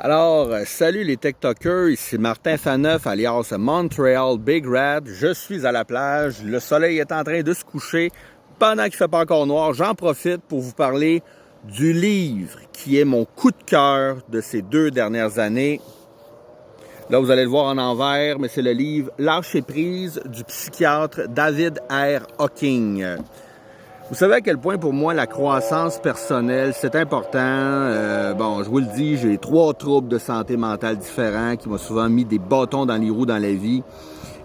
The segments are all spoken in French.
Salut les TikTokers, ici Martin Faneuf, alias Montreal Big Rat. Je suis à la plage, le soleil est en train de se coucher. Pendant qu'il ne fait pas encore noir, j'en profite pour vous parler du livre qui est mon coup de cœur de ces 2 dernières années. Là, vous allez le voir en envers, mais c'est le livre « Lâcher prise » du psychiatre David R. Hawking. Vous savez à quel point pour moi la croissance personnelle c'est important. Je vous le dis, j'ai 3 troubles de santé mentale différents qui m'ont souvent mis des bâtons dans les roues dans la vie.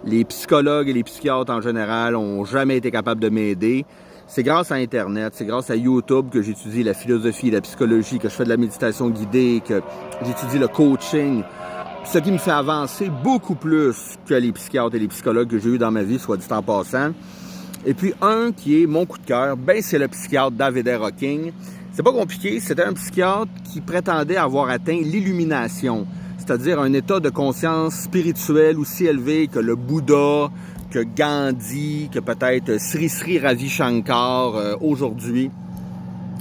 Les psychologues et les psychiatres en général n'ont jamais été capables de m'aider. C'est grâce à Internet, c'est grâce à YouTube que j'étudie la philosophie, la psychologie, que je fais de la méditation guidée, que j'étudie le coaching. Ce qui me fait avancer beaucoup plus que les psychiatres et les psychologues que j'ai eu dans ma vie, soit dit en passant. Et puis un qui est mon coup de cœur, c'est le psychiatre David R. Hawking. C'est pas compliqué, c'était un psychiatre qui prétendait avoir atteint l'illumination, c'est-à-dire un état de conscience spirituelle aussi élevé que le Bouddha, que Gandhi, que peut-être Sri Ravi Shankar aujourd'hui,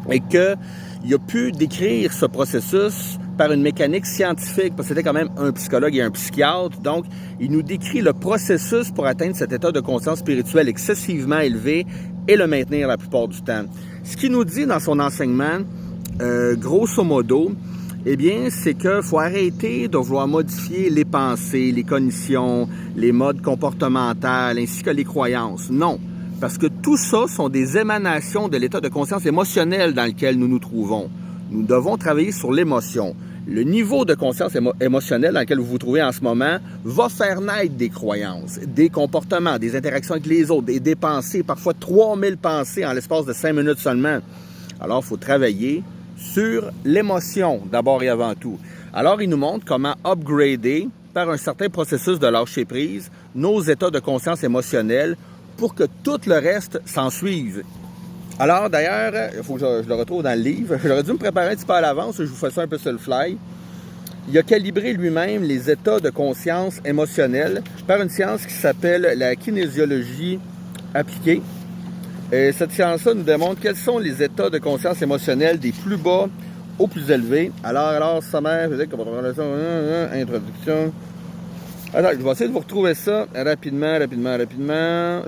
et qu'il a pu décrire ce processus par une mécanique scientifique, parce que c'était quand même un psychologue et un psychiatre. Donc, il nous décrit le processus pour atteindre cet état de conscience spirituelle excessivement élevé et le maintenir la plupart du temps. Ce qu'il nous dit dans son enseignement, grosso modo, c'est qu'il faut arrêter de vouloir modifier les pensées, les cognitions, les modes comportementaux, ainsi que les croyances. Non, parce que tout ça sont des émanations de l'état de conscience émotionnel dans lequel nous nous trouvons. Nous devons travailler sur l'émotion. Le niveau de conscience émotionnelle dans lequel vous vous trouvez en ce moment va faire naître des croyances, des comportements, des interactions avec les autres, des pensées, parfois 3000 pensées en l'espace de 5 minutes seulement. Alors, il faut travailler sur l'émotion d'abord et avant tout. Alors, il nous montre comment upgrader par un certain processus de lâcher prise nos états de conscience émotionnelle pour que tout le reste s'en suive. Alors, d'ailleurs, il faut que je le retrouve dans le livre. J'aurais dû me préparer un petit peu à l'avance, je vous fais ça un peu sur le fly. Il a calibré lui-même les états de conscience émotionnelle par une science qui s'appelle la kinésiologie appliquée. Et cette science-là nous démontre quels sont les états de conscience émotionnelle des plus bas aux plus élevés. Alors, sommaire, introduction. Alors, je vais essayer de vous retrouver ça rapidement.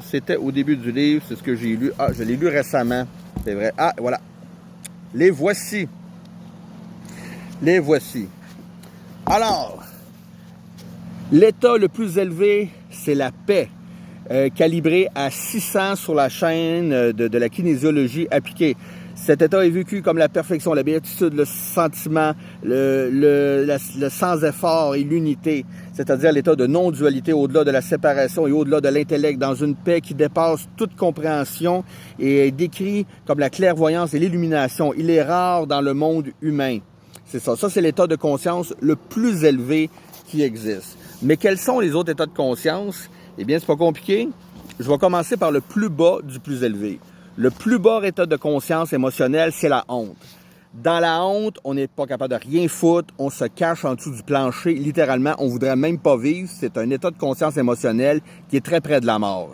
C'était au début du livre, c'est ce que j'ai lu. Je l'ai lu récemment, c'est vrai. Voilà. Les voici. Alors, l'état le plus élevé, c'est la paix, calibré à 600 sur la chaîne de la kinésiologie appliquée. Cet état est vécu comme la perfection, la béatitude, le sentiment, le sans-effort et l'unité, c'est-à-dire l'état de non-dualité au-delà de la séparation et au-delà de l'intellect, dans une paix qui dépasse toute compréhension et est décrit comme la clairvoyance et l'illumination. Il est rare dans le monde humain. C'est ça. Ça, c'est l'état de conscience le plus élevé qui existe. Mais quels sont les autres états de conscience? C'est pas compliqué. Je vais commencer par le plus bas du plus élevé. Le plus bas état de conscience émotionnelle, c'est la honte. Dans la honte, on n'est pas capable de rien foutre, on se cache en dessous du plancher, littéralement, on voudrait même pas vivre. C'est un état de conscience émotionnelle qui est très près de la mort.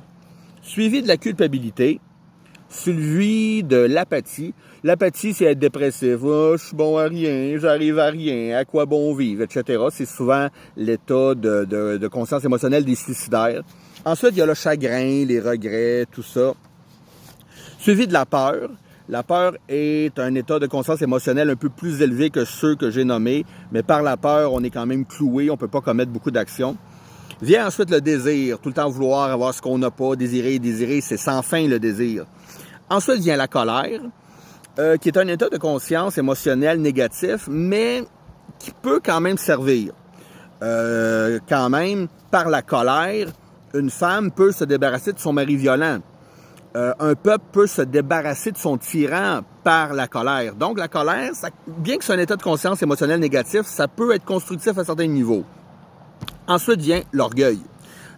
Suivi de la culpabilité, suivi de l'apathie. L'apathie, c'est être dépressif. Je suis bon à rien, j'arrive à rien, à quoi bon vivre, etc. C'est souvent l'état de conscience émotionnelle des suicidaires. Ensuite, il y a le chagrin, les regrets, tout ça. Suivi de la peur. La peur est un état de conscience émotionnelle un peu plus élevé que ceux que j'ai nommés, mais par la peur, on est quand même cloué, on ne peut pas commettre beaucoup d'actions. Vient ensuite le désir, tout le temps vouloir avoir ce qu'on n'a pas, désirer, c'est sans fin le désir. Ensuite vient la colère, qui est un état de conscience émotionnelle négatif, mais qui peut quand même servir. Quand même, par la colère, une femme peut se débarrasser de son mari violent. Un peuple peut se débarrasser de son tyran par la colère. Donc, la colère, bien que c'est un état de conscience émotionnelle négatif, ça peut être constructif à certains niveaux. Ensuite vient l'orgueil.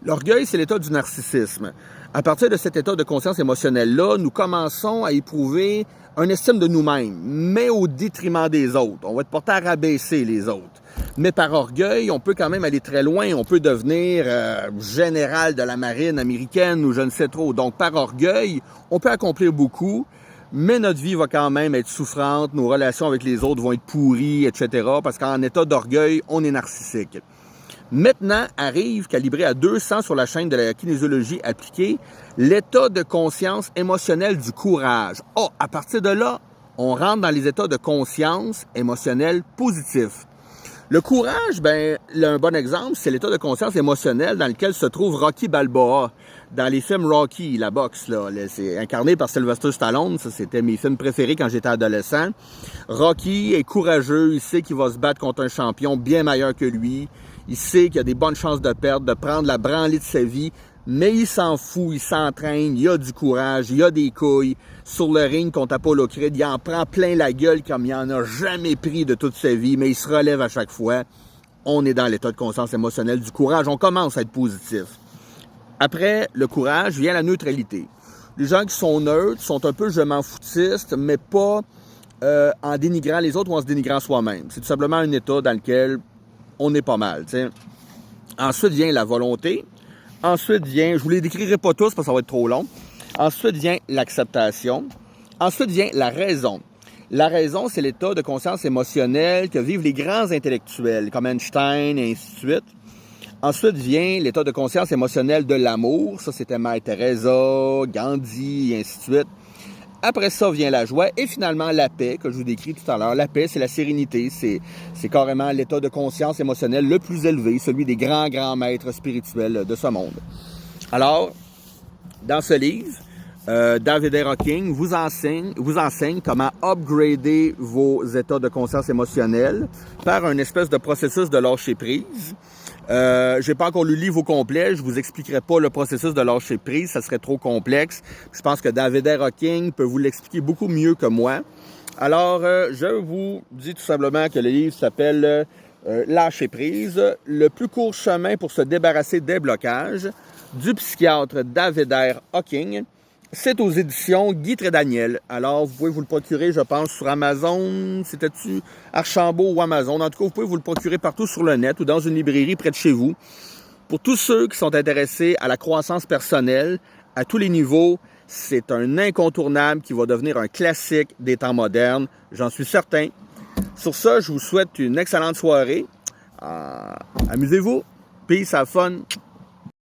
L'orgueil, c'est l'état du narcissisme. À partir de cet état de conscience émotionnelle-là, nous commençons à éprouver une estime de nous-mêmes, mais au détriment des autres. On va être porté à rabaisser les autres. Mais par orgueil, on peut quand même aller très loin. On peut devenir général de la marine américaine ou je ne sais trop. Donc, par orgueil, on peut accomplir beaucoup, mais notre vie va quand même être souffrante, nos relations avec les autres vont être pourries, etc. Parce qu'en état d'orgueil, on est narcissique. Maintenant arrive, calibré à 200 sur la chaîne de la kinésiologie appliquée, l'état de conscience émotionnelle du courage. Oh, à partir de là, on rentre dans les états de conscience émotionnelle positifs. Le courage, un bon exemple, c'est l'état de conscience émotionnelle dans lequel se trouve Rocky Balboa. Dans les films Rocky, la boxe, là, c'est incarné par Sylvester Stallone. Ça, c'était mes films préférés quand j'étais adolescent. Rocky est courageux, il sait qu'il va se battre contre un champion bien meilleur que lui. Il sait qu'il a des bonnes chances de perdre, de prendre la branlée de sa vie, mais il s'en fout, il s'entraîne, il a du courage, il a des couilles. Sur le ring contre Apollo Creed, il en prend plein la gueule comme il en a jamais pris de toute sa vie, mais il se relève à chaque fois. On est dans l'état de conscience émotionnelle du courage, on commence à être positif. Après le courage vient la neutralité. Les gens qui sont neutres sont un peu je m'en foutistes, mais pas en dénigrant les autres ou en se dénigrant soi-même. C'est tout simplement un état dans lequel on est pas mal. T'sais. Ensuite vient la volonté. Ensuite vient, je vous les décrirai pas tous parce que ça va être trop long. Ensuite vient l'acceptation. Ensuite vient la raison. La raison, c'est l'état de conscience émotionnelle que vivent les grands intellectuels, comme Einstein et ainsi de suite. Ensuite vient l'état de conscience émotionnelle de l'amour. Ça, c'était Mère Teresa, Gandhi, et ainsi de suite. Après ça vient la joie et finalement la paix, que je vous décris tout à l'heure. La paix, c'est la sérénité, c'est carrément l'état de conscience émotionnelle le plus élevé, celui des grands maîtres spirituels de ce monde. Alors, dans ce livre, David A. Hawkins vous enseigne comment upgrader vos états de conscience émotionnelle par un espèce de processus de lâcher prise. J'ai pas encore lu le livre au complet, je vous expliquerai pas le processus de lâcher prise, ça serait trop complexe. Je pense que David A. Hawkins peut vous l'expliquer beaucoup mieux que moi. Alors, je vous dis tout simplement que le livre s'appelle Lâcher prise, le plus court chemin pour se débarrasser des blocages, du psychiatre David A. Hawkins. C'est aux éditions Guy Trédaniel. Alors, vous pouvez vous le procurer, je pense, sur Amazon. C'était-tu Archambault ou Amazon? En tout cas, vous pouvez vous le procurer partout sur le net ou dans une librairie près de chez vous. Pour tous ceux qui sont intéressés à la croissance personnelle, à tous les niveaux, c'est un incontournable qui va devenir un classique des temps modernes. J'en suis certain. Sur ça, je vous souhaite une excellente soirée. Amusez-vous. Peace, have fun.